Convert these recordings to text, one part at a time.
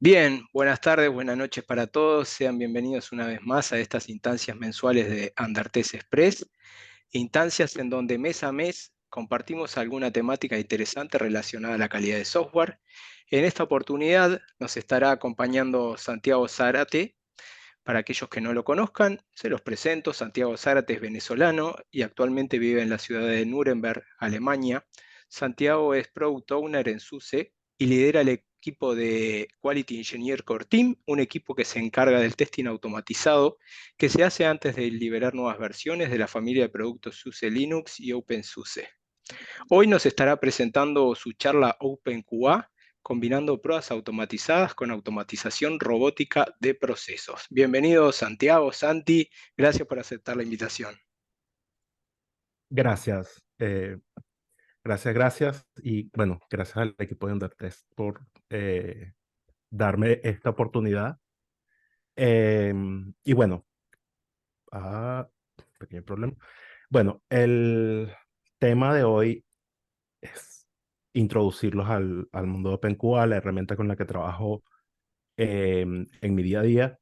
Bien, buenas tardes, buenas noches para todos. Sean bienvenidos una vez más a estas instancias mensuales de Andartes Express, instancias en donde mes a mes compartimos alguna temática interesante relacionada a la calidad de software. En esta oportunidad nos estará acompañando Santiago Zárate. Para aquellos que no lo conozcan, se los presento. Santiago Zárate es venezolano y actualmente vive en la ciudad de Nuremberg, Alemania. Santiago es Product Owner en SUSE y lidera el equipo de Quality Engineer Core Team, un equipo que se encarga del testing automatizado que se hace antes de liberar nuevas versiones de la familia de productos SUSE Linux y OpenSUSE. Hoy nos estará presentando su charla OpenQA, combinando pruebas automatizadas con automatización robótica de procesos. Bienvenido Santiago, Santi, gracias por aceptar la invitación. Gracias, gracias. Y bueno, gracias al equipo de Undertest por darme esta oportunidad. Y bueno, ah, pequeño problema. Bueno, el tema de hoy es introducirlos al mundo de OpenQA, la herramienta con la que trabajo en mi día a día.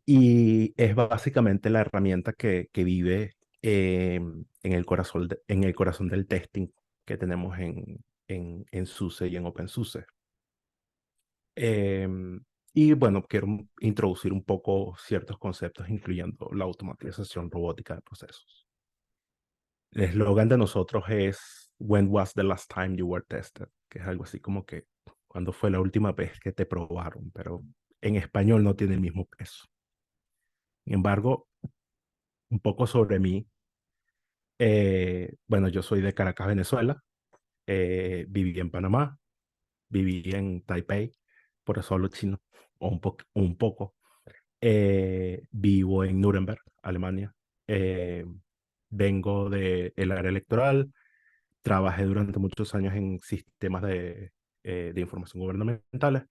Y es básicamente la herramienta que vive en el corazón del testing que tenemos en SUSE y en OpenSUSE. Y bueno, quiero introducir un poco ciertos conceptos, incluyendo la automatización robótica de procesos. El eslogan de nosotros es "When was the last time you were tested?", que es algo así como que "¿Cuándo fue la última vez que te probaron?", pero en español no tiene el mismo peso. Sin embargo, un poco sobre mí. Bueno, yo soy de Caracas, Venezuela. Viví en Panamá, viví en Taipei, por eso hablo chino, o un poco. Vivo en Nuremberg, Alemania. Eh, Vengo del área electoral. Trabajé durante muchos años en sistemas de información gubernamentales.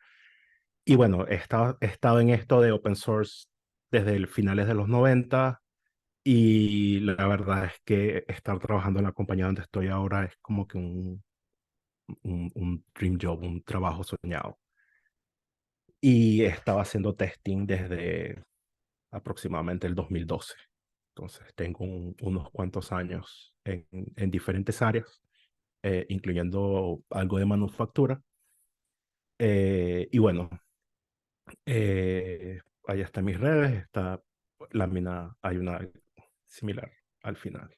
Y bueno, he estado en esto de open source desde el finales de los 90. Y la verdad es que estar trabajando en la compañía donde estoy ahora es como que un dream job, un trabajo soñado. Y estaba haciendo testing desde aproximadamente el 2012. Entonces tengo unos cuantos años en diferentes áreas, incluyendo algo de manufactura. Y bueno, ahí están mis redes, está la mina, hay una similar al final.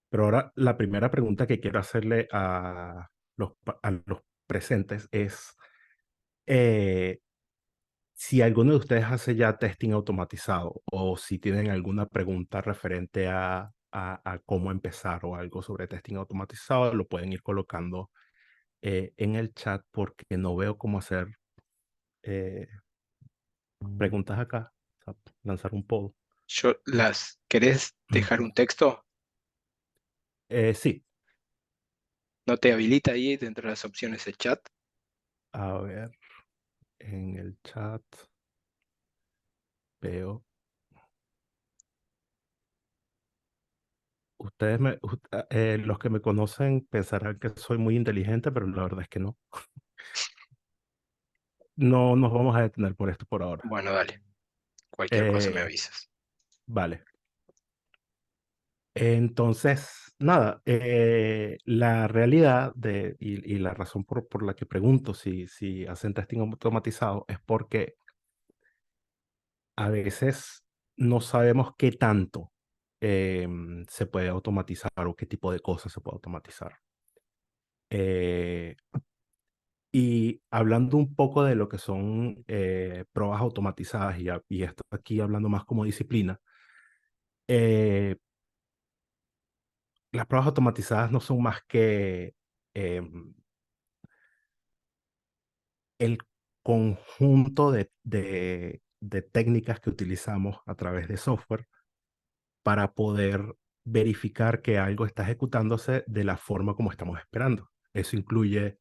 Pero ahora la primera pregunta que quiero hacerle a los presentes es eh, si alguno de ustedes hace ya testing automatizado o si tienen alguna pregunta referente a cómo empezar o algo sobre testing automatizado, lo pueden ir colocando en el chat porque no veo cómo hacer eh, preguntas acá, o sea, lanzar un poll. ¿Querés dejar un texto? Sí, ¿No te habilita ahí dentro de las opciones el chat? a ver, en el chat veo. Los que me conocen pensarán que soy muy inteligente, pero la verdad es que no. No nos vamos a detener por esto por ahora. Bueno, dale, cualquier cosa me Eh, avisas. vale. Entonces, nada, la realidad y la razón por la que pregunto si hacen testing automatizado es porque a veces no sabemos qué tanto se puede automatizar o qué tipo de cosas se puede automatizar. Eh, Y hablando un poco de lo que son pruebas automatizadas y esto aquí hablando más como disciplina, eh, las pruebas automatizadas no son más que el conjunto de técnicas que utilizamos a través de software para poder verificar que algo está ejecutándose de la forma como estamos esperando. Eso incluye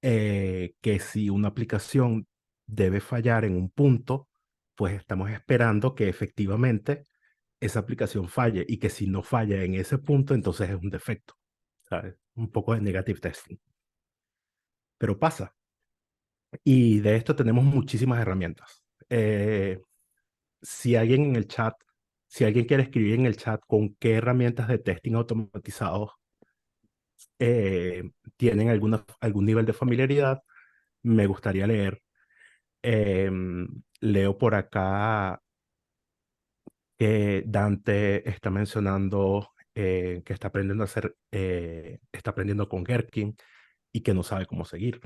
que si una aplicación debe fallar en un punto, pues estamos esperando que efectivamente esa aplicación falle y que si no falla en ese punto, entonces es un defecto, ¿sabes? Un poco de negative testing. Pero pasa. Y de esto tenemos muchísimas herramientas. Si alguien en el chat, si alguien quiere escribir en el chat con qué herramientas de testing automatizados eh, tienen algún nivel de familiaridad, me gustaría leer. Leo por acá que Dante está mencionando que está aprendiendo a hacer, está aprendiendo con Gherkin y que no sabe cómo seguir.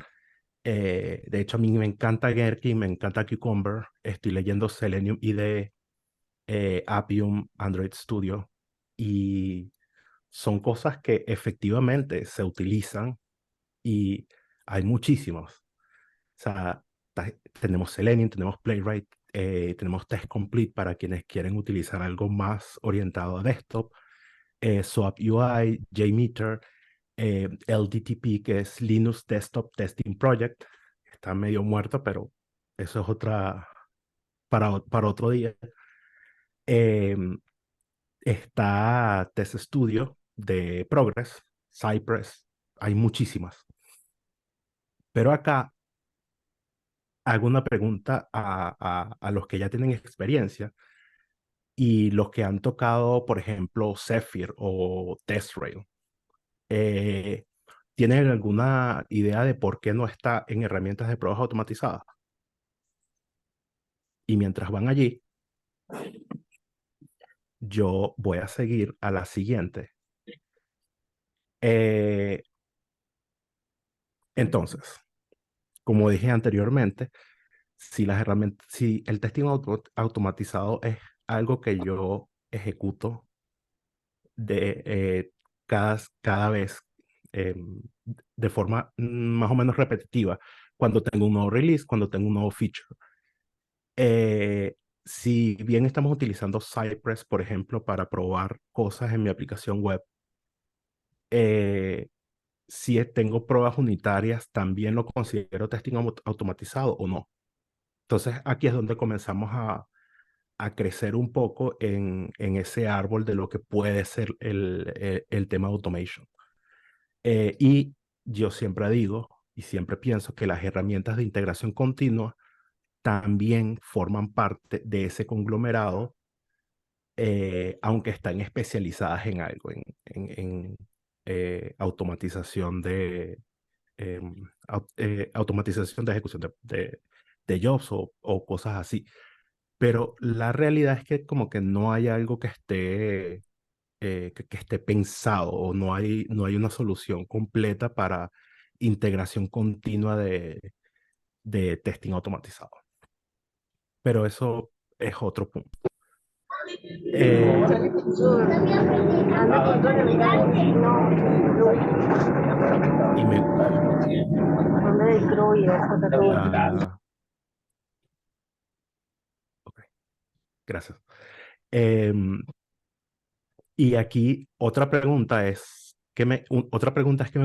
De hecho, a mí me encanta Gherkin, me encanta Cucumber. Estoy leyendo Selenium IDE, Appium, Android Studio, y son cosas que efectivamente se utilizan y hay muchísimos. O sea, tenemos Selenium, tenemos Playwright, tenemos Test Complete para quienes quieren utilizar algo más orientado a desktop, Swap UI, JMeter, LDTP, que es Linux Desktop Testing Project. Está medio muerto, pero eso es para otro día. Em, Está Test Studio de Progress, Cypress, hay muchísimas. Pero acá hago una pregunta a los que ya tienen experiencia y los que han tocado, por ejemplo, Zephyr o TestRail. Eh, ¿Tienen alguna idea de por qué no está en herramientas de pruebas automatizadas? Y mientras van allí, yo voy a seguir a la siguiente. Eh, entonces, como dije anteriormente, si el testing automatizado es algo que yo ejecuto de cada vez eh, de forma más o menos repetitiva, cuando tengo un nuevo release, cuando tengo un nuevo feature. Si bien estamos utilizando Cypress, por ejemplo, para probar cosas en mi aplicación web, eh, si tengo pruebas unitarias, ¿también lo considero testing automatizado o no? Entonces, aquí es donde comenzamos a crecer un poco en ese árbol de lo que puede ser el tema de automation. Y yo siempre digo y siempre pienso que las herramientas de integración continua también forman parte de ese conglomerado, aunque están especializadas en algo, en automatización automatización de ejecución de jobs o cosas así. Pero la realidad es que como que no hay algo que esté pensado o no hay una solución completa para integración continua de testing automatizado. Pero eso es otro punto. Eh, y me... ah, ok, gracias. Em, y aquí otra pregunta es que me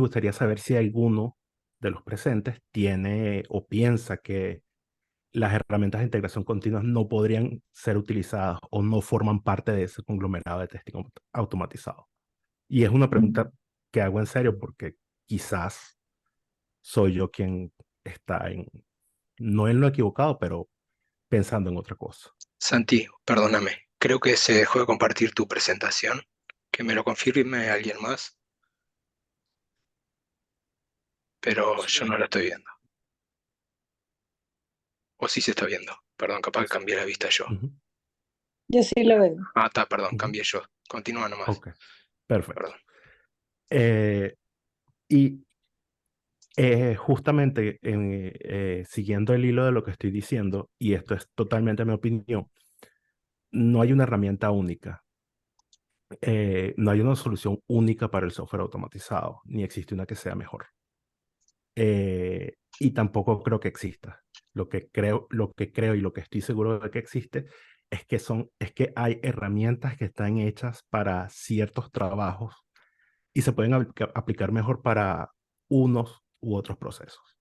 gustaría saber si alguno de los presentes tiene o piensa que las herramientas de integración continua no podrían ser utilizadas o no forman parte de ese conglomerado de testing automatizado. Y es una pregunta que hago en serio porque quizás soy yo quien está no en lo equivocado, pero pensando en otra cosa. Santi, perdóname, creo que se dejó de compartir tu presentación. Que me lo confirme alguien más, pero yo no la estoy viendo. O sí se está viendo. Perdón, capaz que cambié la vista yo. Ujú, Yo sí lo veo. Ah, está, perdón, ujú. cambié yo. Continúa nomás. Ok, perfecto. Perdón. Eh, y justamente siguiendo el hilo de lo que estoy diciendo, y esto es totalmente mi opinión, no hay una herramienta única. No hay una solución única para el software automatizado, ni existe una que sea mejor. Y tampoco creo que exista. Lo que creo y lo que estoy seguro de que existe es que hay herramientas que están hechas para ciertos trabajos y se pueden aplicar mejor para unos u otros procesos.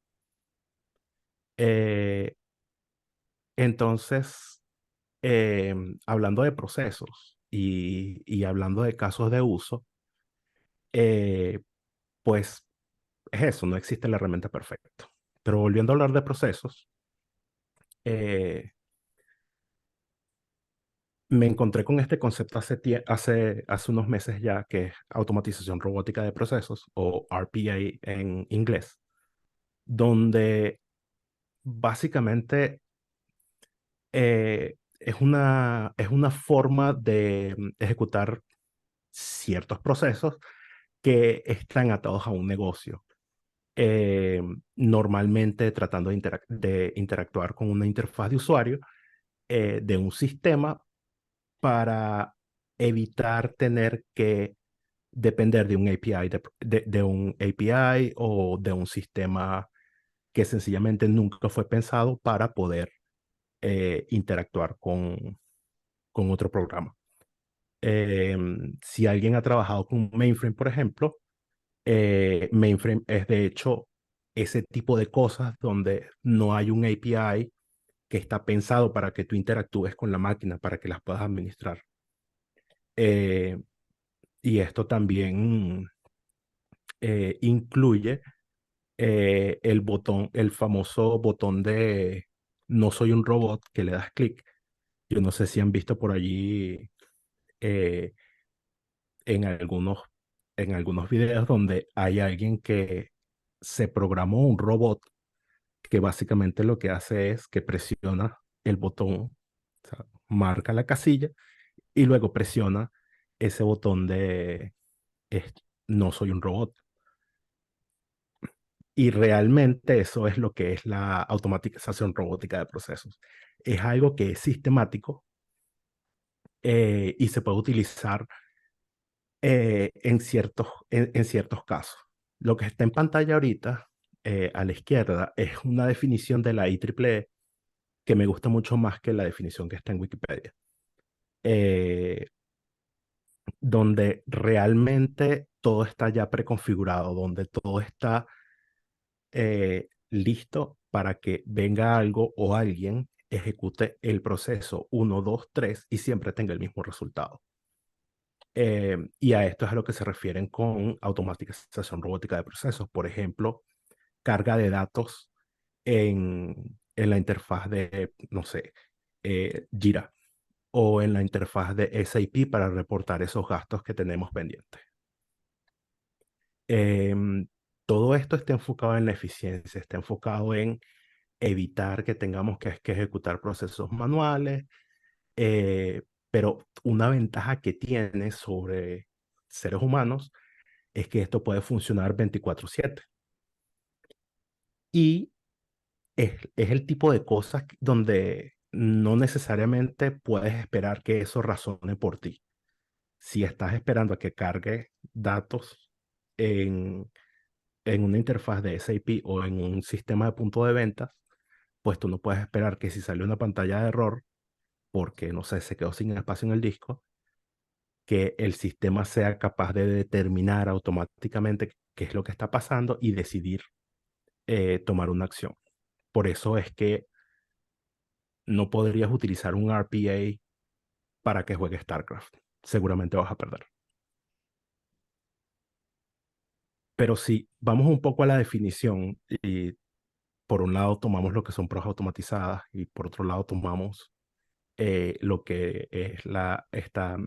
Eh, entonces, hablando de procesos y hablando de casos de uso, eh, pues es eso, no existe la herramienta perfecta. Pero volviendo a hablar de procesos, eh, me encontré con este concepto hace unos meses ya, que es automatización robótica de procesos, o RPA en inglés, donde básicamente es una forma de ejecutar ciertos procesos que están atados a un negocio. eh, Normalmente tratando de interactuar con una interfaz de usuario de un sistema para evitar tener que depender de un API, de un API o de un sistema que sencillamente nunca fue pensado para poder interactuar con otro programa. Si alguien ha trabajado con mainframe, por ejemplo, mainframe es de hecho ese tipo de cosas donde no hay un API que está pensado para que tú interactúes con la máquina, para que las puedas administrar. Eh, y esto también incluye el famoso botón de no soy un robot que le das clic. Yo no sé si han visto por allí eh, en en algunos videos donde hay alguien que se programó un robot que básicamente lo que hace es que presiona el botón, o sea, marca la casilla y luego presiona ese botón de es- no soy un robot. Y realmente eso es lo que es la automatización robótica de procesos. Es algo que es sistemático y se puede utilizar en ciertos casos. Lo que está en pantalla ahorita, a la izquierda, es una definición de la IEEE que me gusta mucho más que la definición que está en Wikipedia, eh, donde realmente todo está ya preconfigurado, donde todo está listo para que venga algo o alguien ejecute el proceso uno 2 3 y siempre tenga el mismo resultado. Y a esto es a lo que se refieren con automatización robótica de procesos. Por ejemplo, carga de datos en la interfaz de, no sé, Jira o en la interfaz de SAP para reportar esos gastos que tenemos pendientes. Em, Todo esto está enfocado en la eficiencia, está enfocado en evitar que tengamos que ejecutar procesos manuales, pero una ventaja que tiene sobre seres humanos es que esto puede funcionar 24/7. Y es el tipo de cosas donde no necesariamente puedes esperar que eso razone por ti. Si estás esperando a que cargue datos en, en una interfaz de SAP o en un sistema de punto de ventas, pues tú no puedes esperar que si sale una pantalla de error, porque no sé, se quedó sin espacio en el disco, que el sistema sea capaz de determinar automáticamente qué es lo que está pasando y decidir tomar una acción. Por eso es que no podrías utilizar un RPA para que juegue StarCraft. Seguramente vas a perder. Pero si vamos un poco a la definición y por un lado tomamos lo que son pruebas automatizadas y por otro lado tomamos lo que es esta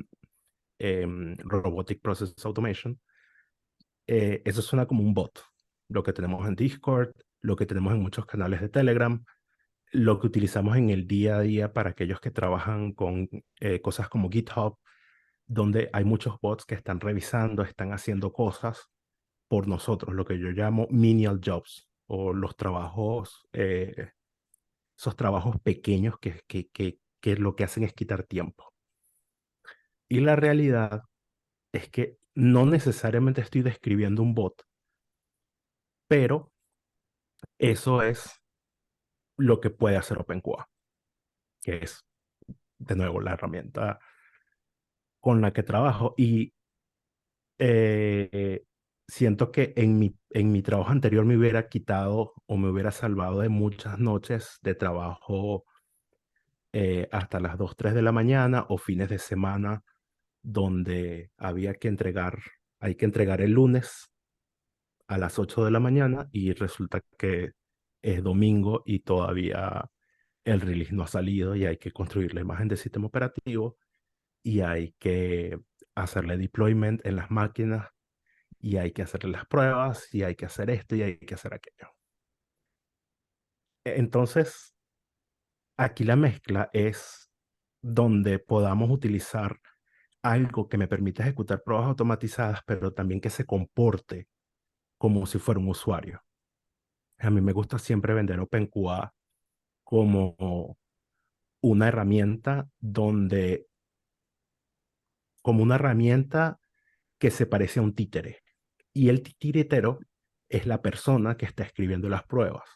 Robotic Process Automation, eso suena como un bot. Lo que tenemos en Discord, lo que tenemos en muchos canales de Telegram, lo que utilizamos en el día a día para aquellos que trabajan con cosas como GitHub, donde hay muchos bots que están revisando, están haciendo cosas por nosotros, lo que yo llamo menial jobs o los trabajos, esos trabajos pequeños que lo que hacen es quitar tiempo. Y la realidad es que no necesariamente estoy describiendo un bot, pero eso es lo que puede hacer OpenQA, que es, de nuevo, la herramienta con la que trabajo. Y eh, siento que en mi trabajo anterior me hubiera quitado o me hubiera salvado de muchas noches de trabajo hasta las 2 3 de la mañana o fines de semana donde hay que entregar el lunes a las 8 de la mañana y resulta que es domingo y todavía el release no ha salido y hay que construir la imagen del sistema operativo y hay que hacerle deployment en las máquinas y hay que hacerle las pruebas y hay que hacer esto y hay que hacer aquello. Entonces, aquí la mezcla es donde podamos utilizar algo que me permita ejecutar pruebas automatizadas, pero también que se comporte como si fuera un usuario. A mí me gusta siempre vender OpenQA como una herramienta como una herramienta que se parece a un títere. Y el titiritero es la persona que está escribiendo las pruebas.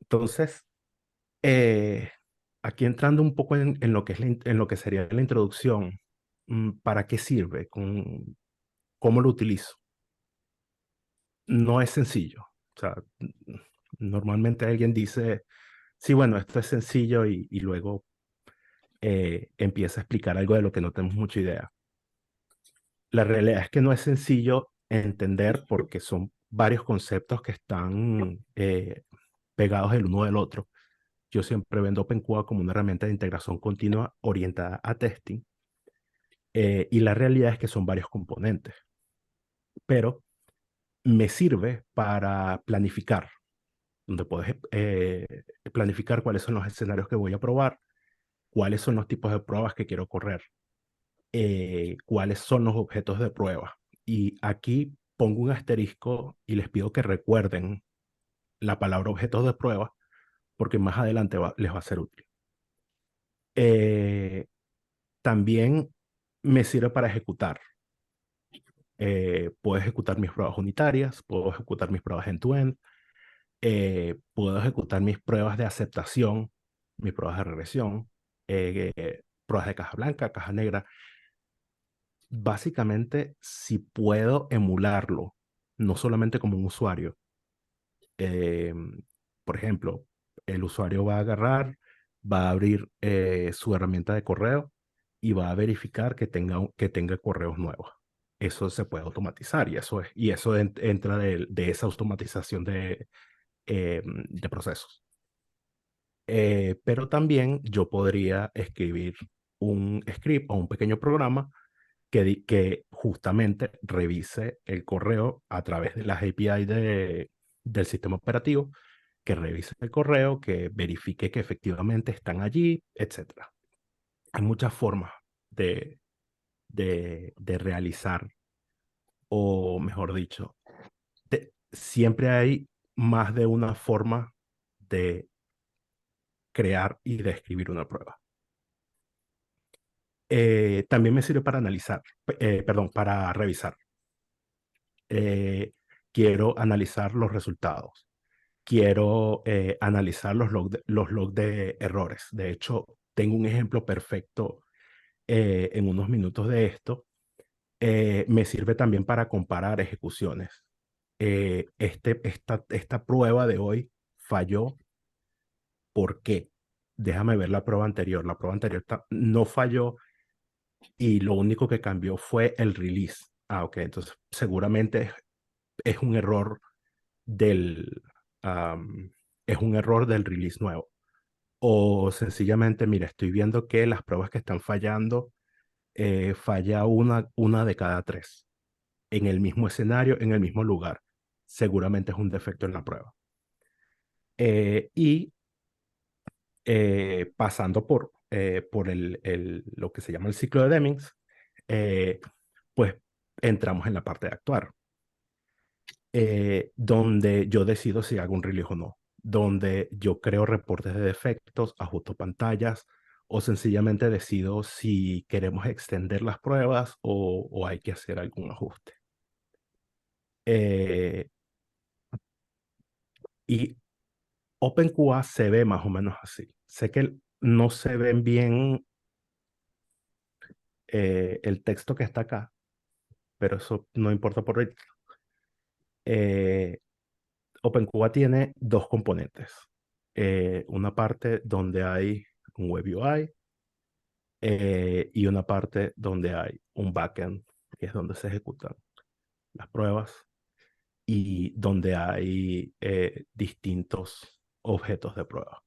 Entonces, eh, aquí entrando un poco en lo que en lo que sería la introducción, ¿para qué sirve? ¿Cómo lo utilizo? No es sencillo. O sea, normalmente alguien dice, sí, bueno, esto es sencillo y luego empieza a explicar algo de lo que no tenemos mucha idea. La realidad es que no es sencillo entender porque son varios conceptos que están pegados el uno del otro. Yo siempre vendo OpenQA como una herramienta de integración continua orientada a testing y la realidad es que son varios componentes, pero me sirve para planificar, donde puedes planificar cuáles son los escenarios que voy a probar, cuáles son los tipos de pruebas que quiero correr, cuáles son los objetos de prueba. Y aquí pongo un asterisco y les pido que recuerden la palabra objetos de prueba porque más adelante les va a ser útil. También me sirve para ejecutar. Puedo ejecutar mis pruebas unitarias, puedo ejecutar mis pruebas end-to-end, puedo ejecutar mis pruebas de aceptación, mis pruebas de regresión, pruebas de caja blanca, caja negra. Básicamente, si puedo emularlo, no solamente como un usuario. eh, por ejemplo, el usuario va a agarrar, va a abrir su herramienta de correo y va a verificar que que tenga correos nuevos. Eso se puede automatizar y eso entra de esa automatización de procesos. Pero también yo podría escribir un script o un pequeño programa que justamente revise el correo a través de las API del sistema operativo, que revise el correo, que verifique que efectivamente están allí, etcétera. Hay muchas formas de, de realizar, o mejor dicho, siempre hay más de una forma de crear y de escribir una prueba. También me sirve para analizar, perdón, para revisar. Quiero analizar los resultados. Quiero analizar los logs de errores. De hecho, tengo un ejemplo perfecto en unos minutos de esto. Me sirve también para comparar ejecuciones. Esta prueba de hoy falló. ¿Por qué? Déjame ver la prueba anterior. La prueba anterior no falló y lo único que cambió fue el release. Ah, ok. Entonces, seguramente es un error del, am, es un error del release nuevo. O sencillamente, mira, estoy viendo que las pruebas que están fallando, falla una de cada tres en el mismo escenario, en el mismo lugar. Seguramente es un defecto en la prueba. Y pasando por lo que se llama el ciclo de Deming, eh, pues entramos en la parte de actuar, donde yo decido si hago un release o no, donde yo creo reportes de defectos, ajusto pantallas o sencillamente decido si queremos extender las pruebas o hay que hacer algún ajuste. Eh, y OpenQA se ve más o menos así. Sé que no se ven bien el texto que está acá, pero eso no importa por ahorita. Eh, OpenQA tiene dos componentes. Una parte donde hay un web UI y una parte donde hay un backend, que es donde se ejecutan las pruebas. y donde hay distintos objetos de prueba.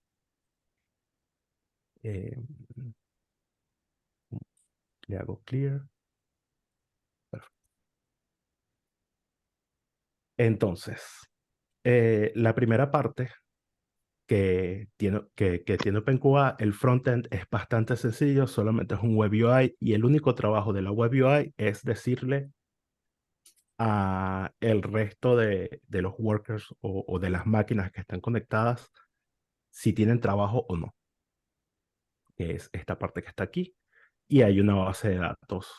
Eh, Le hago clear. Perfecto. Entonces, la primera parte que tiene OpenQA, el frontend es bastante sencillo, solamente es un web UI y el único trabajo de la web UI es decirle a el resto de los workers o de las máquinas que están conectadas si tienen trabajo o no, que es esta parte que está aquí. Y hay una base de datos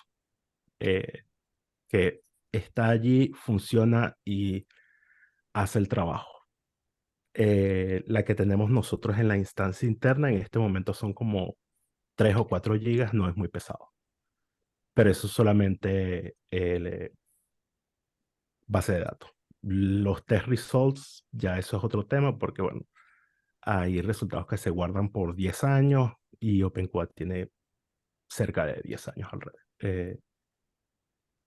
eh, que está allí, funciona y hace el trabajo. La que tenemos nosotros en la instancia interna en este momento son como 3 o 4 gigas, no es muy pesado. Pero eso es solamente base de datos. Los test results, ya eso es otro tema porque, bueno, hay resultados que se guardan por 10 años y OpenQuad tiene cerca de 10 años alrededor,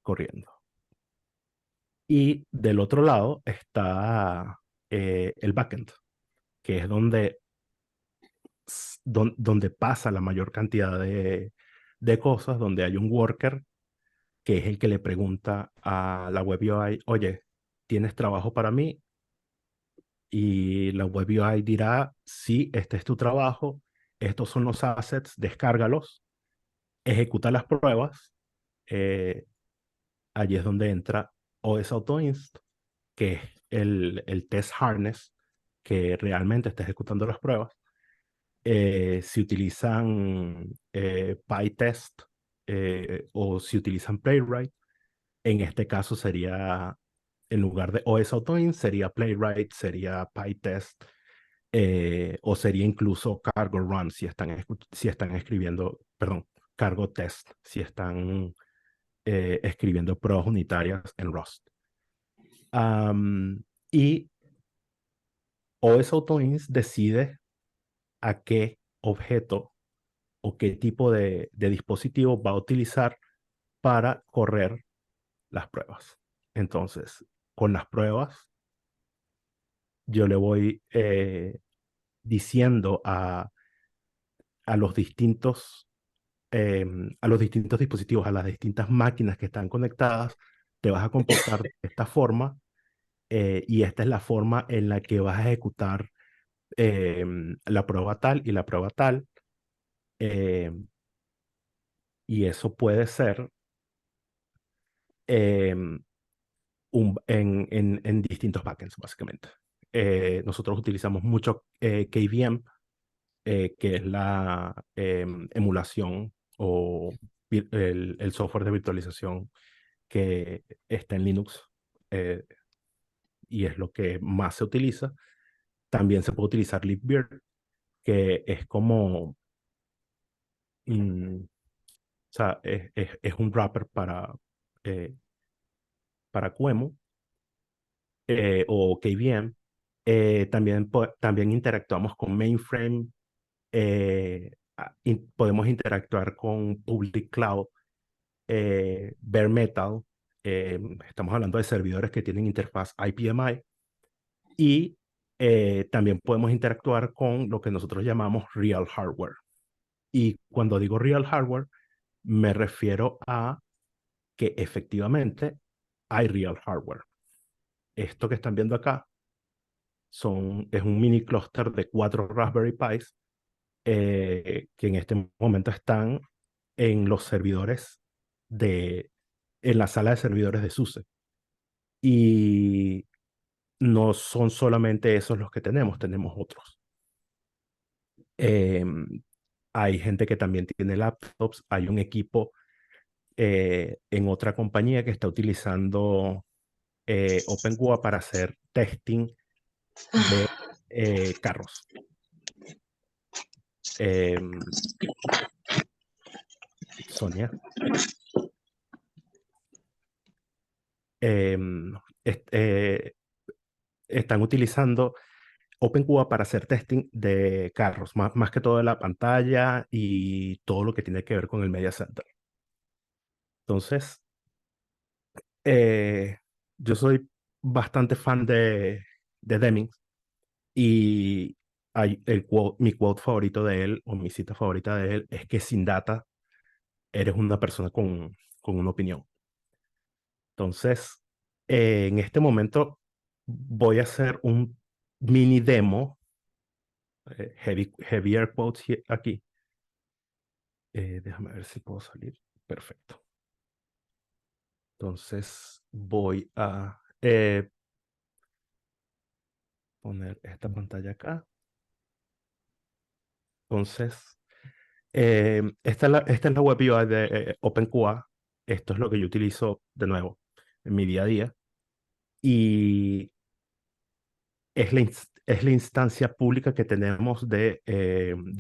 corriendo. Y del otro lado está el backend, que es donde pasa la mayor cantidad de cosas, donde hay un worker que es el que le pregunta a la web UI, oye, ¿tienes trabajo para mí? Y la web UI dirá, sí, este es tu trabajo, estos son los assets, descárgalos, ejecuta las pruebas. eh, Allí es donde entra OS Autoinst, que es el test harness que realmente está ejecutando las pruebas. Si utilizan PyTest o si utilizan Playwright, en este caso sería, en lugar de OS Autoin, sería Playwright, sería PyTest, o sería incluso Cargo Run si están escribiendo, perdón, Cargo Test, si están escribiendo pruebas unitarias en Rust. Y OS Autoins decide a qué objeto o qué tipo de dispositivo va a utilizar para correr las pruebas. Entonces, con las pruebas, yo le voy diciendo a los distintos, a los distintos dispositivos, a las distintas máquinas que están conectadas, te vas a comportar de esta forma y esta es la forma en la que vas a ejecutar la prueba tal y la prueba tal. em, y eso puede ser em, en distintos backends, básicamente. Nosotros utilizamos mucho KVM, que es la emulación o el software de virtualización que está en Linux, eh, y es lo que más se utiliza. También se puede utilizar libvirt, que es como, o sea, es un wrapper para QEMU o KVM. También interactuamos con mainframe. Podemos interactuar con public cloud, bare metal. Estamos hablando de servidores que tienen interfaz IPMI. Y también podemos interactuar con lo que nosotros llamamos real hardware. Y cuando digo real hardware, me refiero a que efectivamente hay real hardware. Esto que están viendo acá es un mini clúster de 4 Raspberry Pis que en este momento están en los servidores en la sala de servidores de SUSE. Y no son solamente esos los que tenemos otros. Em, Hay gente que también tiene laptops, hay un equipo en otra compañía que está utilizando OpenWA para hacer testing de carros. Sonia. em, est- eh, Están utilizando OpenQA para hacer testing de carros, más que todo de la pantalla y todo lo que tiene que ver con el Media Center. Entonces, yo soy bastante fan de Deming y mi quote favorito de él o mi cita favorita de él es que sin data eres una persona con una opinión. Entonces, en este momento voy a hacer un mini demo, heavier quotes aquí. Déjame ver si puedo salir. Perfecto. Entonces voy a poner esta pantalla acá. Entonces, esta es la web UI de OpenQA. Esto es lo que yo utilizo de nuevo en mi día a día. Y es la instancia pública que tenemos de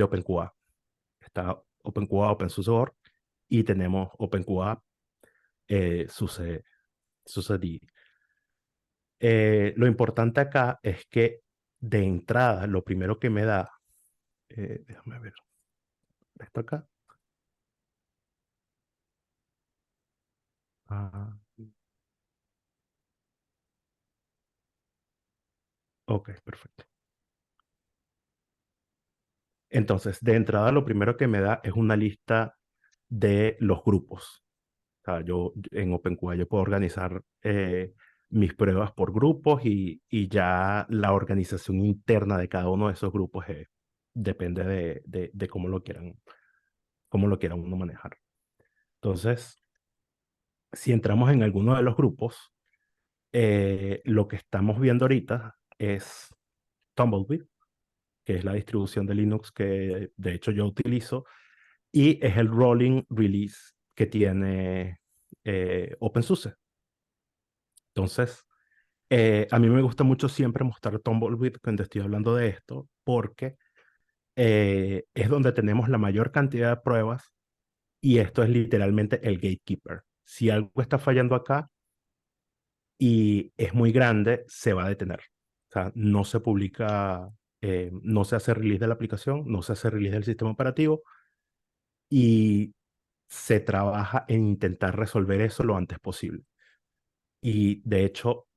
OpenQA. Está OpenQA OpenSUSE y tenemos OpenQA SUSE, SUSE. Lo importante acá es que de entrada, lo primero que me da, déjame ver, esto acá. Ah, ok, perfecto. Entonces, de entrada, lo primero que me da es una lista de los grupos. O sea, yo en OpenQA yo puedo organizar mis pruebas por grupos y ya la organización interna de cada uno de esos grupos depende de cómo lo quieran uno manejar. Entonces, si entramos en alguno de los grupos, lo que estamos viendo ahorita es Tumbleweed, que es la distribución de Linux que de hecho yo utilizo, y es el rolling release que tiene OpenSUSE. Entonces, a mí me gusta mucho siempre mostrar Tumbleweed cuando estoy hablando de esto, porque es donde tenemos la mayor cantidad de pruebas y esto es literalmente el gatekeeper. Si algo está fallando acá y es muy grande, se va a detener. O sea, no se publica, no se hace release de la aplicación, no se hace release del sistema operativo y se trabaja en intentar resolver eso lo antes posible. Y de hecho,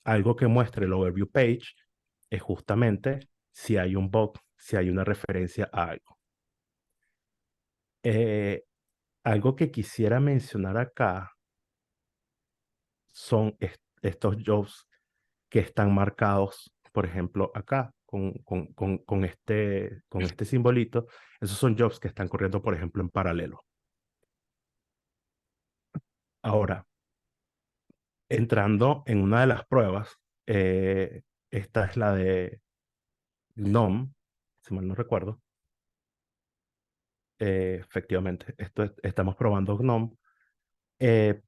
algo que muestre el overview page es justamente si hay un bug, si hay una referencia a algo. Eh, Algo que quisiera mencionar acá son estos jobs que están marcados, por ejemplo, acá con este simbolito. Esos son jobs que están corriendo, por ejemplo, en paralelo. Ahora, entrando en una de las pruebas, esta es la de GNOME, si mal no recuerdo. Efectivamente, estamos probando GNOME. Eh,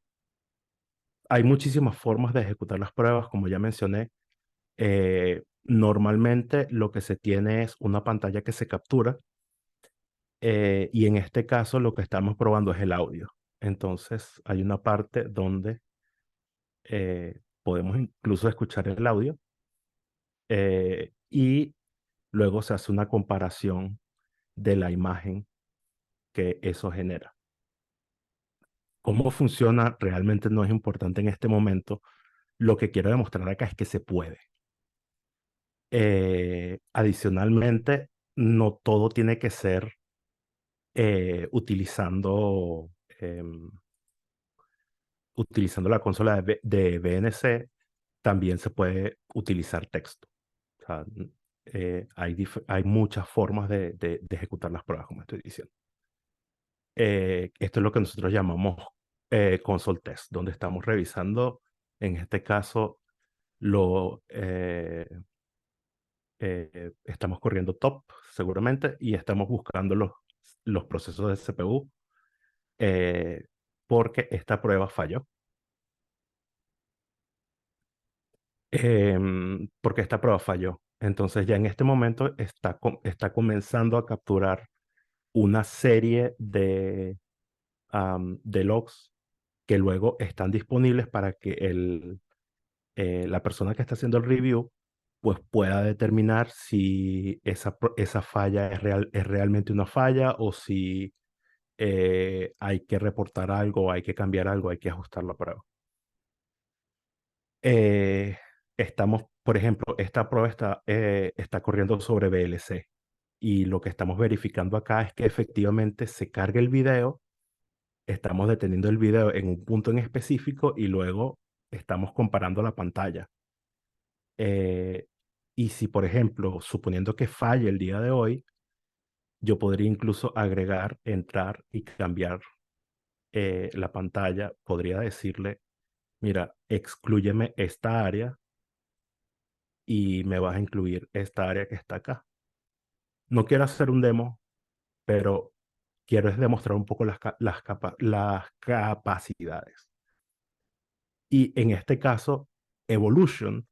Hay muchísimas formas de ejecutar las pruebas, como ya mencioné. Normalmente lo que se tiene es una pantalla que se captura y en este caso lo que estamos probando es el audio. Entonces hay una parte donde podemos incluso escuchar el audio y luego se hace una comparación de la imagen que eso genera. Cómo funciona realmente no es importante en este momento. Lo que quiero demostrar acá es que se puede. Adicionalmente, no todo tiene que ser em, utilizando la consola de BNC, también se puede utilizar texto. O sea, hay muchas formas de ejecutar las pruebas, como estoy diciendo. Esto es lo que nosotros llamamos console test, donde estamos revisando, en este caso, lo, estamos corriendo top, seguramente, y estamos buscando los procesos de CPU eh, porque esta prueba falló. Porque esta prueba falló. Entonces ya en este momento está comenzando a capturar una serie de logs que luego están disponibles para que la persona que está haciendo el review pues pueda determinar si esa falla es realmente una falla o si hay que reportar algo, hay que cambiar algo, hay que ajustar la prueba. Eh, estamos, por ejemplo, esta prueba está corriendo sobre VLC y lo que estamos verificando acá es que efectivamente se cargue el video, estamos deteniendo el video en un punto en específico y luego estamos comparando la pantalla. Eh, y si, por ejemplo, suponiendo que falle el día de hoy, yo podría incluso agregar, entrar y cambiar la pantalla. Podría decirle, mira, exclúyeme esta área y me vas a incluir esta área que está acá. No quiero hacer un demo, pero quiero es demostrar un poco las capacidades. Y en este caso, Evolution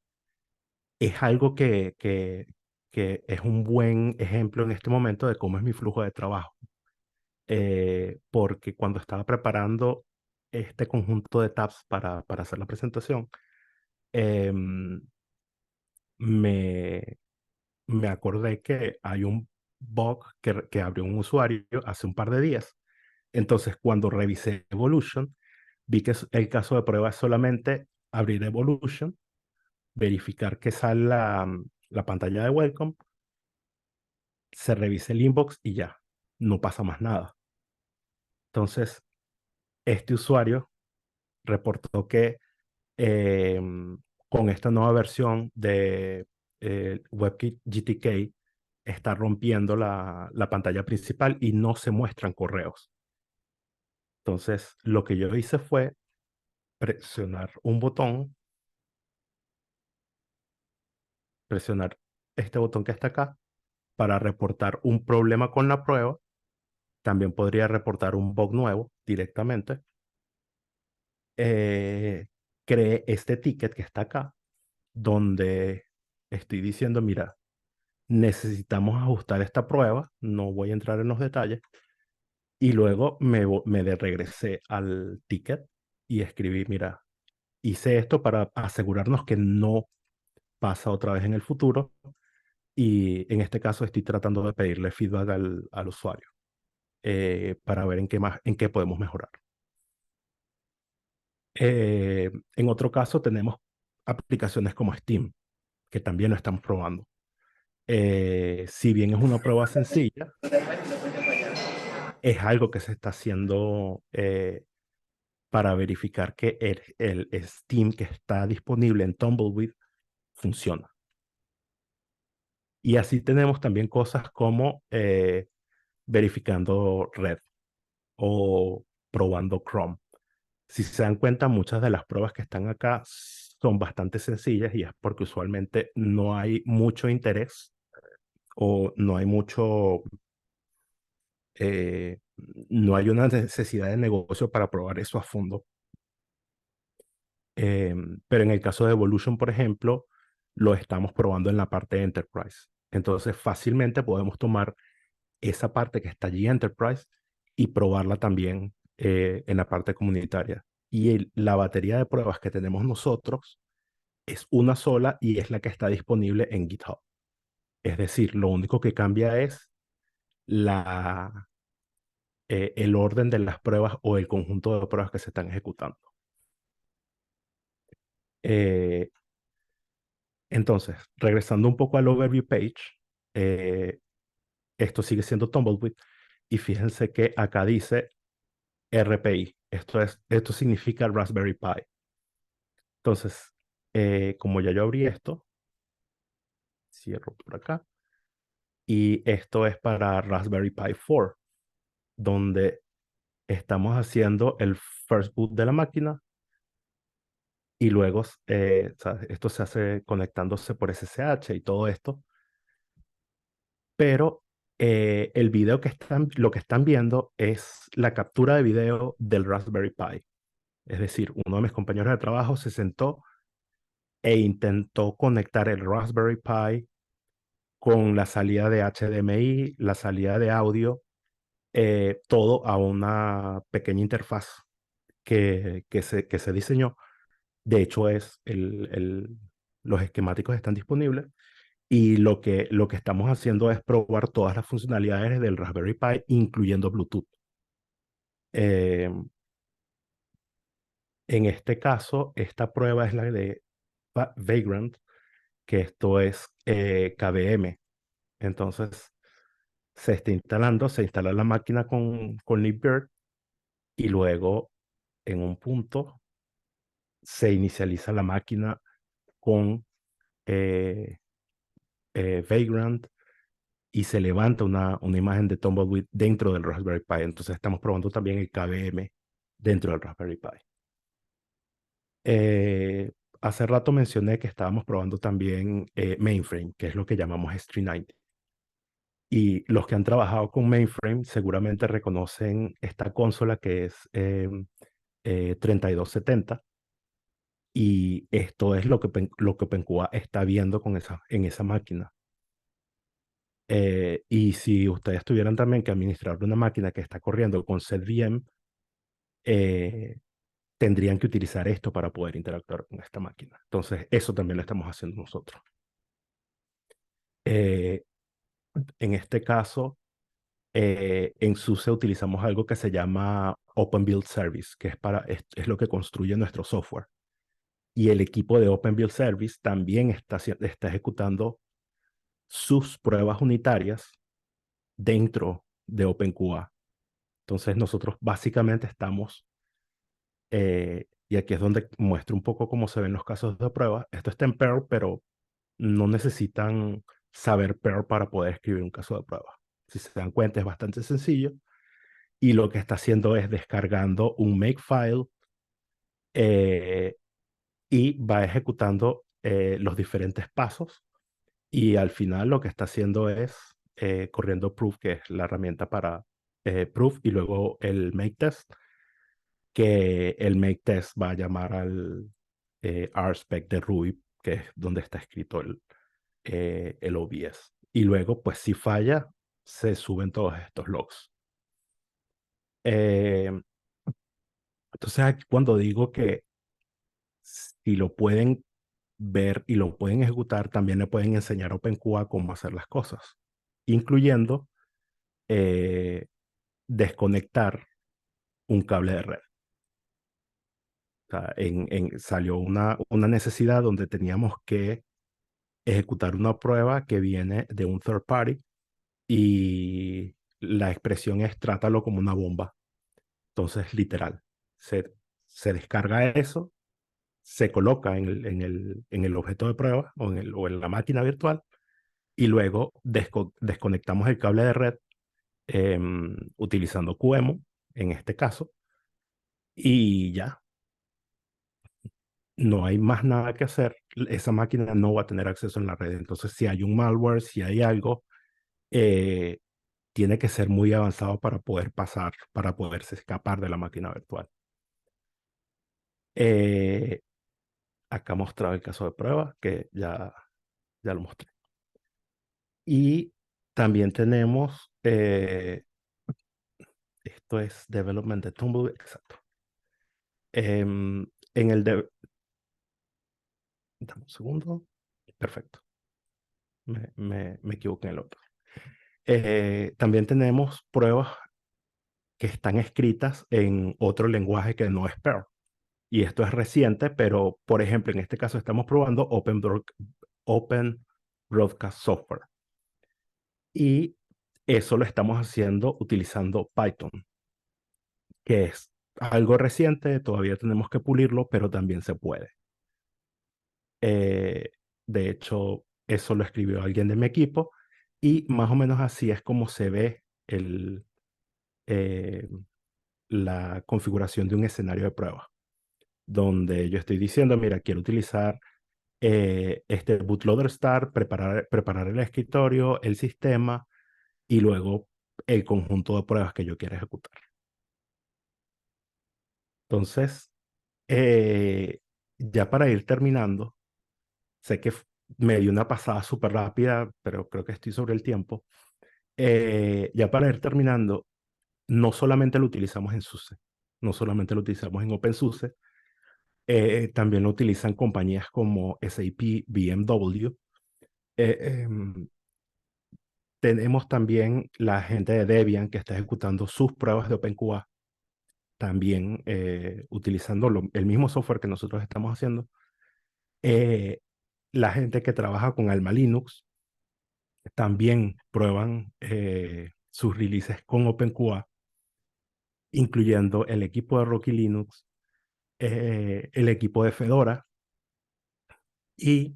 es algo que es un buen ejemplo en este momento de cómo es mi flujo de trabajo. Porque cuando estaba preparando este conjunto de tabs para hacer la presentación, em, me, me acordé que hay un bug que abrió un usuario hace un par de días. Entonces, cuando revisé Evolution, vi que el caso de prueba es solamente abrir Evolution, verificar que sale la pantalla de welcome, se revisa el inbox y ya, no pasa más nada. Entonces, este usuario reportó que con esta nueva versión de WebKit GTK está rompiendo la pantalla principal y no se muestran correos. Entonces, lo que yo hice fue presionar un botón, presionar este botón que está acá para reportar un problema con la prueba. También podría reportar un bug nuevo directamente. Eh, Creé este ticket que está acá, donde estoy diciendo, mira, necesitamos ajustar esta prueba, no voy a entrar en los detalles, y luego regresé al ticket y escribí, mira, hice esto para asegurarnos que no pasa otra vez en el futuro, y en este caso estoy tratando de pedirle feedback al usuario para ver en qué podemos mejorar. En otro caso tenemos aplicaciones como Steam, que también lo estamos probando. Si bien es una prueba sencilla, es algo que se está haciendo para verificar que el Steam que está disponible en Tumbleweed funciona. Y así tenemos también cosas como verificando Red o probando Chrome. Si se dan cuenta, muchas de las pruebas que están acá son bastante sencillas y es porque usualmente no hay mucho interés o eh, no hay una necesidad de negocio para probar eso a fondo. Pero en el caso de Evolution, por ejemplo, lo estamos probando en la parte de Enterprise. Entonces, fácilmente podemos tomar esa parte que está allí Enterprise y probarla también en la parte comunitaria. Y la batería de pruebas que tenemos nosotros es una sola y es la que está disponible en GitHub. Es decir, lo único que cambia es el orden de las pruebas o el conjunto de pruebas que se están ejecutando. Eh, entonces, regresando un poco al overview page, eh, esto sigue siendo Tumbleweed y fíjense que acá dice RPI. Esto significa Raspberry Pi. Entonces, como ya yo abrí esto, cierro por acá. Y esto es para Raspberry Pi 4, donde estamos haciendo el first boot de la máquina y luego esto se hace conectándose por SSH y todo esto. Pero el video lo que están viendo es la captura de video del Raspberry Pi. Es decir, uno de mis compañeros de trabajo se sentó e intentó conectar el Raspberry Pi con la salida de HDMI, la salida de audio, todo a una pequeña interfaz que se diseñó. De hecho, los esquemáticos están disponibles y lo que estamos haciendo es probar todas las funcionalidades del Raspberry Pi, incluyendo Bluetooth. Eh, en este caso, esta prueba es la de Vagrant, que esto es KVM. Entonces, se instala la máquina con Libvirt y luego en un punto se inicializa la máquina con eh, Vagrant y se levanta una imagen de Tumbleweed dentro del Raspberry Pi. Entonces estamos probando también el KVM dentro del Raspberry Pi. Eh, Hace rato mencioné que estábamos probando también Mainframe, que es lo que llamamos S390. Y los que han trabajado con Mainframe seguramente reconocen esta consola que es 3270. Y esto es lo que OpenCUA está viendo en esa máquina. Y si ustedes tuvieran también que administrar una máquina que está corriendo con SetVM, eh, tendrían que utilizar esto para poder interactuar con esta máquina. Entonces, eso también lo estamos haciendo nosotros. Eh, en este caso, en SUSE utilizamos algo que se llama Open Build Service, que es lo que construye nuestro software. Y el equipo de Open Build Service también está ejecutando sus pruebas unitarias dentro de OpenQA. Entonces nosotros básicamente estamos, y aquí es donde muestro un poco cómo se ven los casos de prueba. Esto está en Perl, pero no necesitan saber Perl para poder escribir un caso de prueba. Si se dan cuenta, es bastante sencillo. Y lo que está haciendo es descargando un makefile eh, y va ejecutando los diferentes pasos. Y al final lo que está haciendo es corriendo proof, que es la herramienta para proof, y luego el make test, que el make test va a llamar al RSpec de Ruby, que es donde está escrito el OBS. Y luego, pues si falla, se suben todos estos logs. Eh, entonces, aquí cuando digo que si lo pueden ver y lo pueden ejecutar, también le pueden enseñar a OpenQA cómo hacer las cosas, incluyendo eh, desconectar un cable de red. O sea, salió una necesidad donde teníamos que ejecutar una prueba que viene de un third party y la expresión es trátalo como una bomba. Entonces, literal, se, se descarga eso, se coloca en el objeto de prueba o en la máquina virtual y luego desconectamos el cable de red utilizando QEMU, en este caso, y ya, no hay más nada que hacer. Esa máquina no va a tener acceso en la red. Entonces, si hay un malware, si hay algo, eh, tiene que ser muy avanzado para poder pasar, para poderse escapar de la máquina virtual. Eh, Acá mostrado el caso de prueba, que ya lo mostré. Y también tenemos, esto es Development de Tumbleweed, exacto. En el de, dame un segundo. Perfecto. Me equivoqué en el otro. También tenemos pruebas que están escritas en otro lenguaje que no es Perl. Y esto es reciente, pero por ejemplo, en este caso estamos probando Open Broadcast Software. Y eso lo estamos haciendo utilizando Python, que es algo reciente, todavía tenemos que pulirlo, pero también se puede. De hecho, eso lo escribió alguien de mi equipo y más o menos así es como se ve eh, la configuración de un escenario de prueba, donde yo estoy diciendo, mira, quiero utilizar este bootloader start, preparar el escritorio, el sistema y luego el conjunto de pruebas que yo quiero ejecutar. Entonces, ya para ir terminando, sé que me di una pasada súper rápida, pero creo que estoy sobre el tiempo. Ya para ir terminando, no solamente lo utilizamos en SUSE, no solamente lo utilizamos en OpenSUSE, también lo utilizan compañías como SAP, BMW. Tenemos también la gente de Debian que está ejecutando sus pruebas de OpenQA, también utilizando el mismo software que nosotros estamos haciendo. Eh, la gente que trabaja con Alma Linux también prueban sus releases con OpenQA, incluyendo el equipo de Rocky Linux, el equipo de Fedora y,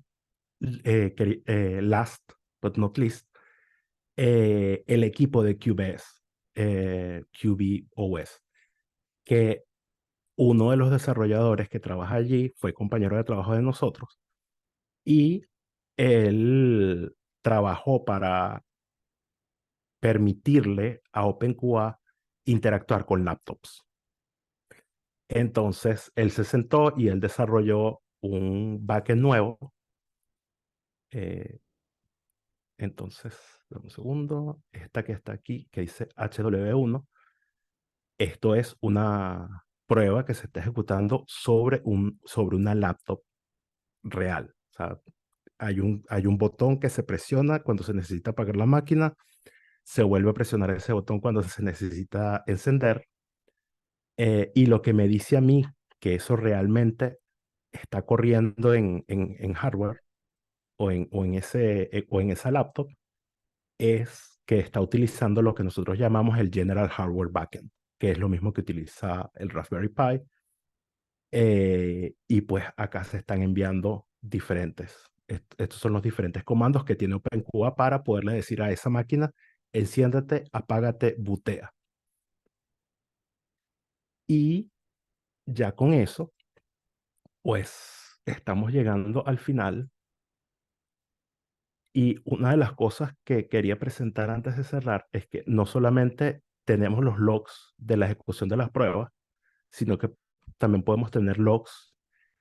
last but not least, el equipo de QBS, QBOS, que uno de los desarrolladores que trabaja allí fue compañero de trabajo de nosotros y él trabajó para permitirle a OpenQA interactuar con laptops. Entonces, él se sentó y él desarrolló un backend nuevo. eh, entonces, dame un segundo. Esta que está aquí, que dice HW1, esto es una prueba que se está ejecutando sobre una laptop real. O sea, hay un botón que se presiona cuando se necesita apagar la máquina, se vuelve a presionar ese botón cuando se necesita encender. Y lo que me dice a mí que eso realmente está corriendo en hardware o en esa laptop es que está utilizando lo que nosotros llamamos el General Hardware Backend, que es lo mismo que utiliza el Raspberry Pi. Y pues acá se están enviando estos son los diferentes comandos que tiene OpenQA para poderle decir a esa máquina, enciéndete, apágate, bootea. Y ya con eso, pues estamos llegando al final. Y una de las cosas que quería presentar antes de cerrar es que no solamente tenemos los logs de la ejecución de las pruebas, sino que también podemos tener logs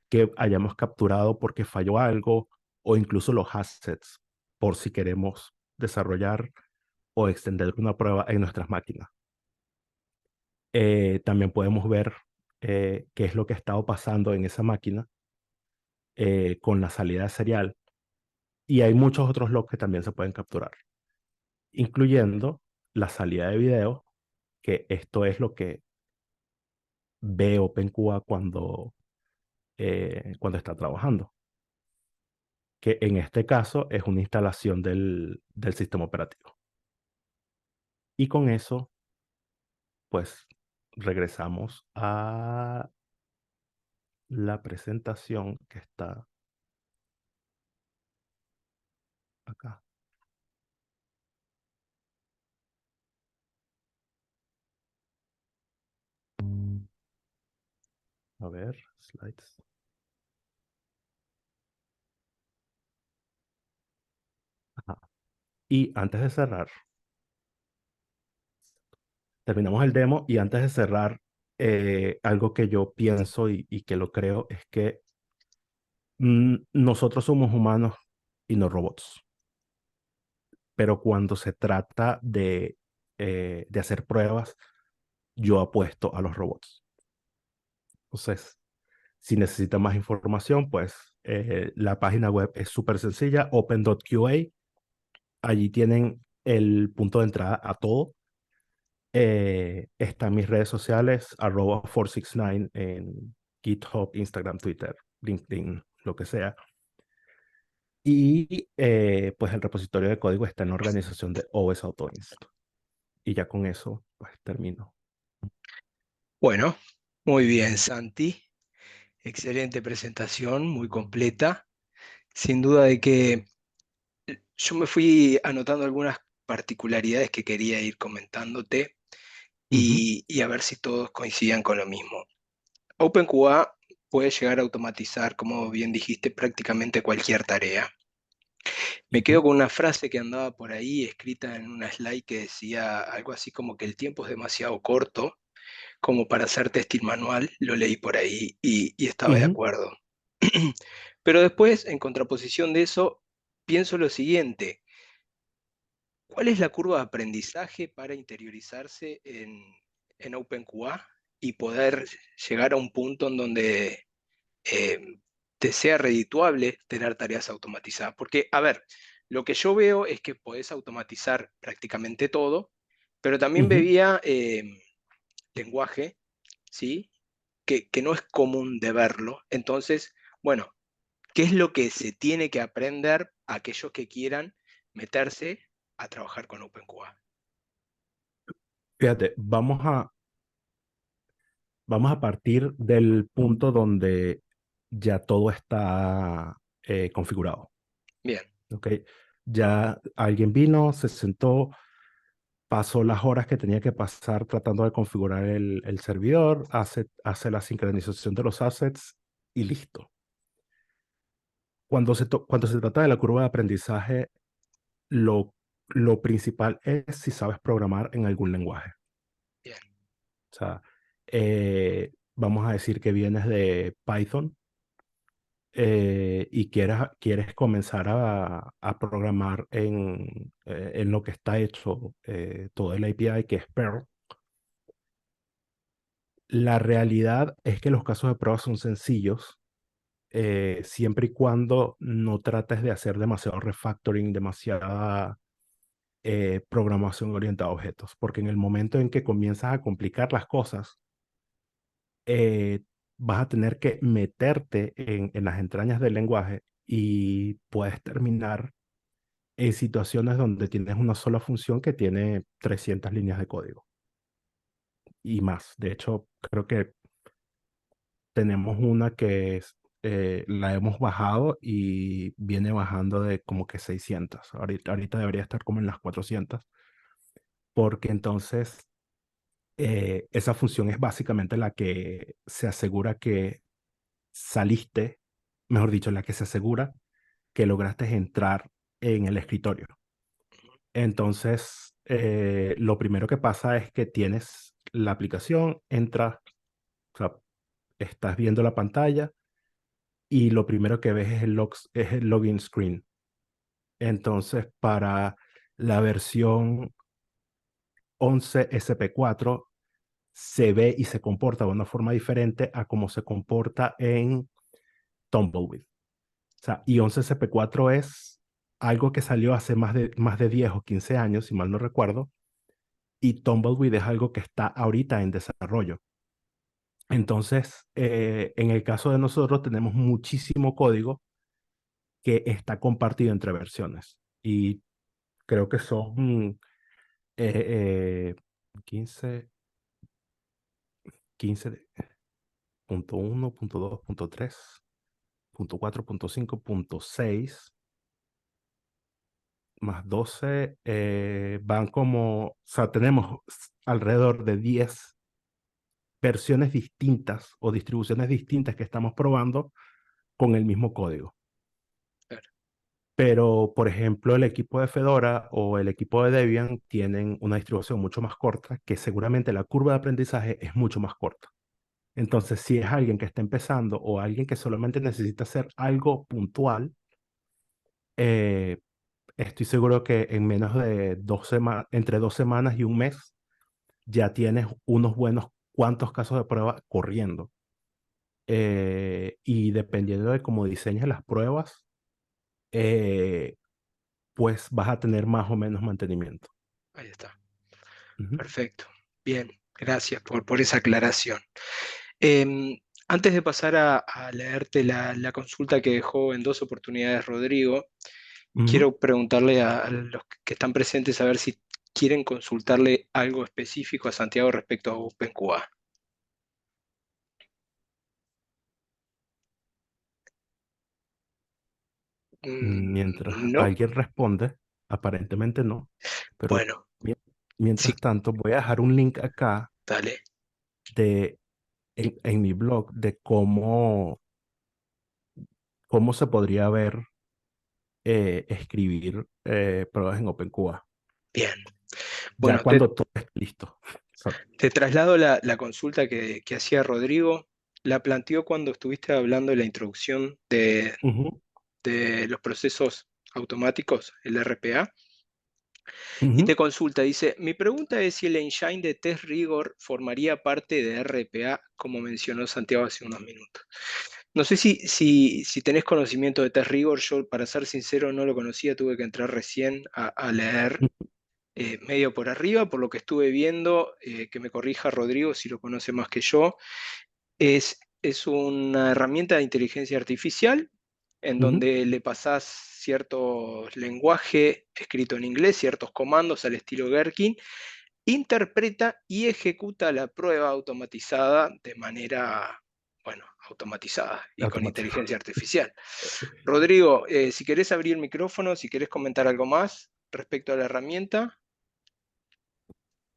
que hayamos capturado porque falló algo o incluso los assets por si queremos desarrollar o extender una prueba en nuestras máquinas. También podemos ver qué es lo que ha estado pasando en esa máquina con la salida de serial. Y hay muchos otros logs que también se pueden capturar, incluyendo la salida de video, que esto es lo que ve OpenQA cuando está trabajando, que en este caso es una instalación del sistema operativo. Y con eso, pues regresamos a la presentación que está acá. A ver, slides. Ajá. Y antes de cerrar, terminamos el demo y antes de cerrar, algo que yo pienso y que lo creo es que nosotros somos humanos y no robots, pero cuando se trata de hacer pruebas, yo apuesto a los robots. Entonces, si necesitan más información, pues la página web es súper sencilla, open.qa. Allí tienen el punto de entrada a todo. Están mis redes sociales, @469 en GitHub, Instagram, Twitter, LinkedIn, lo que sea. Y pues el repositorio de código está en la organización de OS Authorities. Y ya con eso, pues termino. Bueno, muy bien, Santi. Excelente presentación, muy completa. Sin duda de que yo me fui anotando algunas particularidades que quería ir comentándote Ujú, y a ver si todos coincidían con lo mismo. OpenQA puede llegar a automatizar, como bien dijiste, prácticamente cualquier tarea. Me quedo ujú, con una frase que andaba por ahí escrita en una slide que decía algo así como que el tiempo es demasiado corto como para hacer testing manual, lo leí por ahí y estaba de ujú, acuerdo. Pero después, en contraposición de eso, pienso lo siguiente: ¿cuál es la curva de aprendizaje para interiorizarse en OpenQA y poder llegar a un punto en donde eh, te sea redituable tener tareas automatizadas? Porque, a ver, lo que yo veo es que podés automatizar prácticamente todo, pero también ujú, veía lenguaje, ¿sí? Que no es común de verlo. Entonces, bueno, ¿Qué es lo que se tiene que aprender a aquellos que quieran meterse a trabajar con OpenQA? Fíjate, vamos a partir del punto donde ya todo está configurado. Bien, ¿Ok? Ya alguien vino, se sentó, pasó las horas que tenía que pasar tratando de configurar el servidor, hace la sincronización de los assets y listo. Cuando se trata de la curva de aprendizaje, lo, lo principal es si sabes programar en algún lenguaje. bien, O sea, vamos a decir que vienes de Python y quieres comenzar a programar en lo que está hecho todo el API, que es Perl. La realidad es que los casos de prueba son sencillos, siempre y cuando no trates de hacer demasiado refactoring, demasiada programación orientada a objetos, porque en el momento en que comienzas a complicar las cosas, eh, vas a tener que meterte en las entrañas del lenguaje y puedes terminar en situaciones donde tienes una sola función que tiene 300 líneas de código y más. De hecho, creo que tenemos una la hemos bajado y viene bajando de como que 600. Ahorita debería estar como en las 400, porque entonces esa función es básicamente la que se asegura que saliste, mejor dicho, la que se asegura que lograste entrar en el escritorio. Entonces, lo primero que pasa es que tienes la aplicación, entras, o sea, estás viendo la pantalla y lo primero que ves es es el login screen. Entonces, para la versión 11 SP4 se ve y se comporta de una forma diferente a cómo se comporta en Tumbleweed. O sea, y 11SP4 es algo que salió hace más de 10 o 15 años, si mal no recuerdo, y Tumbleweed es algo que está ahorita en desarrollo. Entonces, en el caso de nosotros, tenemos muchísimo código que está compartido entre versiones. Y creo que son 15, 15.1, punto 2, punto 3, punto 4, punto 5, punto 6, más 12, van como, o sea, tenemos alrededor de 10 versiones distintas o distribuciones distintas que estamos probando con el mismo código. claro. Pero, por ejemplo, el equipo de Fedora o el equipo de Debian tienen una distribución mucho más corta, que seguramente la curva de aprendizaje es mucho más corta. Entonces, si es alguien que está empezando o alguien que solamente necesita hacer algo puntual, eh, estoy seguro que en menos de 2 semanas, entre 2 semanas y un mes, ya tienes unos buenos cuantos casos de prueba corriendo. Y dependiendo de cómo diseñes las pruebas, eh, pues vas a tener más o menos mantenimiento. Ahí está. Ujú. Perfecto. Bien, gracias por esa aclaración. Em, Antes de pasar a leerte la consulta que dejó en dos oportunidades Rodrigo, Ujú. quiero preguntarle a los que están presentes a ver si quieren consultarle algo específico a Santiago respecto a OpenQA. Mientras No, alguien responde, aparentemente no, pero bueno, mi- sí, mientras tanto voy a dejar un link acá dale. de, en mi blog de cómo se podría ver escribir pruebas en OpenQA, Bien. ya Bueno, te, cuando todo esté listo. So, te traslado la consulta que hacía Rodrigo. La planteó cuando estuviste hablando de la introducción ujú, de los procesos automáticos, el RPA. Y te ujú. consulta, dice, mi pregunta es si el engine de test rigor formaría parte de RPA, como mencionó Santiago hace unos minutos. No sé si tenés conocimiento de test rigor, yo para ser sincero no lo conocía, tuve que entrar recién a leer medio por arriba, por lo que estuve viendo, que me corrija Rodrigo si lo conoce más que yo, es una herramienta de inteligencia artificial en Ujú. donde le pasás cierto lenguaje escrito en inglés, ciertos comandos al estilo Gherkin, interpreta y ejecuta la prueba automatizada de manera, bueno, automatizada y con Automatizado. inteligencia artificial. Rodrigo, si querés abrir el micrófono, si querés comentar algo más respecto a la herramienta.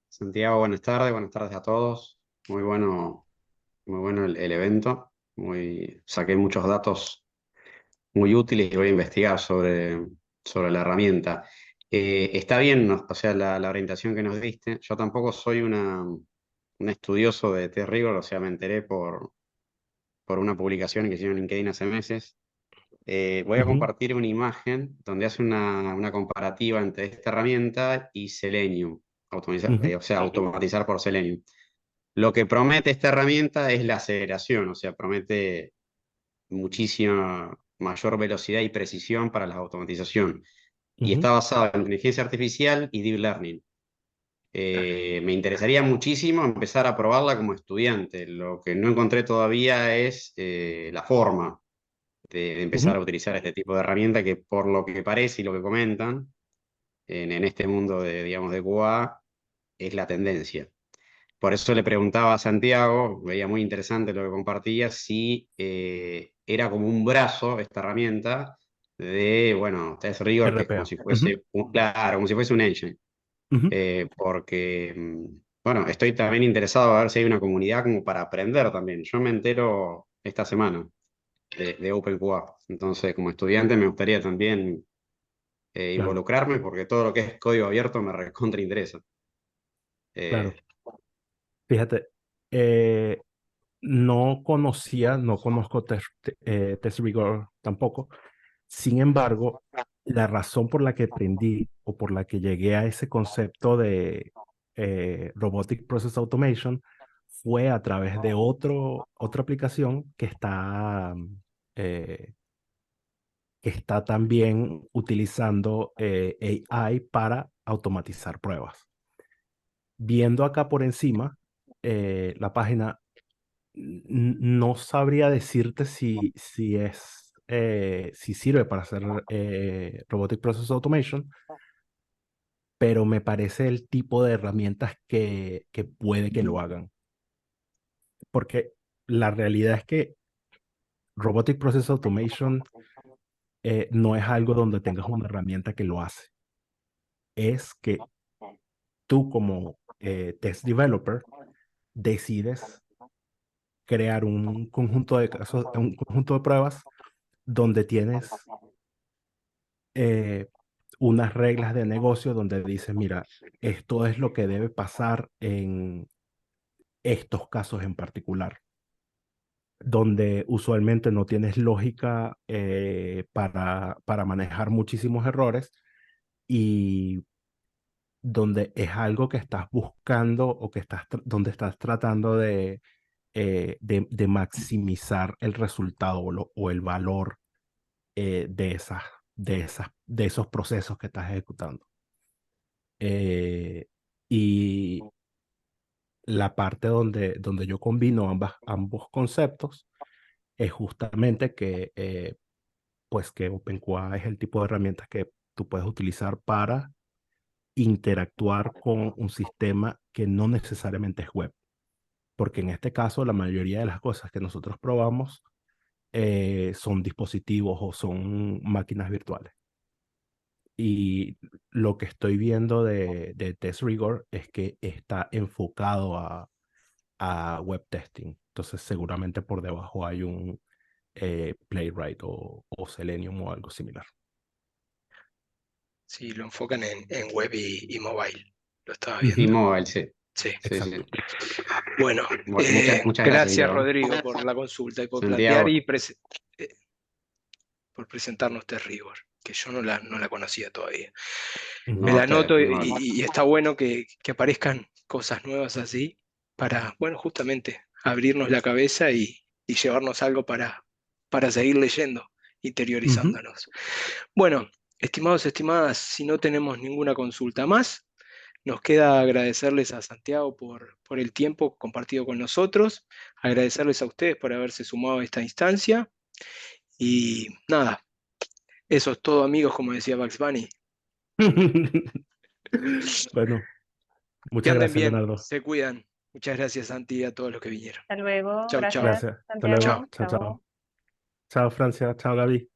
Santiago, buenas tardes a todos. Muy bueno el evento. Saqué muchos datos muy útiles y voy a investigar sobre la herramienta. Está bien, ¿no? O sea, la orientación que nos diste. Yo tampoco soy un estudioso de T-Rigor, o sea, me enteré por una publicación que hicieron en LinkedIn hace meses. Voy a Ujú, compartir una imagen donde hace una comparativa entre esta herramienta y Selenium, ujú, o sea, automatizar por Selenium. Lo que promete esta herramienta es la aceleración, o sea, promete muchísima mayor velocidad y precisión para la automatización. Y ujú. está basada en inteligencia artificial y deep learning. Me interesaría muchísimo empezar a probarla como estudiante. Lo que no encontré todavía es la forma de empezar Ujú. a utilizar este tipo de herramienta que por lo que parece y lo que comentan en este mundo de, digamos, de QA es la tendencia. Por eso le preguntaba a Santiago, veía muy interesante lo que compartía, si era como un brazo esta herramienta de, bueno, Test Rigor, que es como RPA. si Ujú, fuese, claro, como si fuese un engine. ujú. Porque, bueno, estoy también interesado a ver si hay una comunidad como para aprender también. Yo me entero esta semana de OpenQA. Entonces, como estudiante me gustaría también Claro, involucrarme porque todo lo que es código abierto me recontra interesa. claro. Eh, Fíjate, eh, no conozco Test Rigor tampoco. Sin embargo, la razón por la que aprendí o por la que llegué a ese concepto de Robotic Process Automation fue a través de otra aplicación eh, que está también utilizando AI para automatizar pruebas. Viendo acá por encima la página, no sabría decirte si sirve para hacer Robotic Process Automation, pero me parece el tipo de herramientas que puede que lo hagan. Porque la realidad es que Robotic Process Automation no es algo donde tengas una herramienta que lo hace. Es que tú como test developer decides crear un conjunto de casos, un conjunto de pruebas donde tienes eh, unas reglas de negocio donde dices, mira, esto es lo que debe pasar en estos casos en particular, donde usualmente no tienes lógica para manejar muchísimos errores y donde es algo que estás buscando o donde estás tratando de maximizar el resultado o el valor de esos procesos que estás ejecutando. Eh, y la parte donde yo combino ambos conceptos es justamente pues que OpenQA es el tipo de herramientas que tú puedes utilizar para interactuar con un sistema que no necesariamente es web. Porque en este caso, la mayoría de las cosas que nosotros probamos son dispositivos o son máquinas virtuales. Y lo que estoy viendo de Test Rigor es que está enfocado a web testing. Entonces, seguramente por debajo hay un Playwright o Selenium o algo similar. Sí, lo enfocan en web y mobile. Lo estaba y viendo. mobile, sí. Sí. Sí, sí. Exacto. Bueno, Bueno, muchas gracias, gracias Santiago. Rodrigo por la consulta y por plantear Santiago, eh, por presentarnos Test Rigor, que yo no la conocía todavía. Me Ujú. no, la ustedes, anoto muy amable. y está bueno que aparezcan cosas nuevas así para, bueno, justamente abrirnos la cabeza y llevarnos algo para seguir leyendo, Ujú. interiorizándonos. Bueno, estimados, estimadas, si no tenemos ninguna consulta más, nos queda agradecerles a Santiago por el tiempo compartido con nosotros, agradecerles a ustedes por haberse sumado a esta instancia Y nada, eso es todo, amigos, como decía Bugs Bunny. Bueno, Que muchas anden gracias, bien, Leonardo. se cuidan. Muchas gracias, Santi, y a todos los que vinieron. Hasta luego, Chau, chau. gracias, Gracias. Hasta luego. Santiago. Chao. Chao, Chao. chao. Chao, Francia. Chao, Gaby.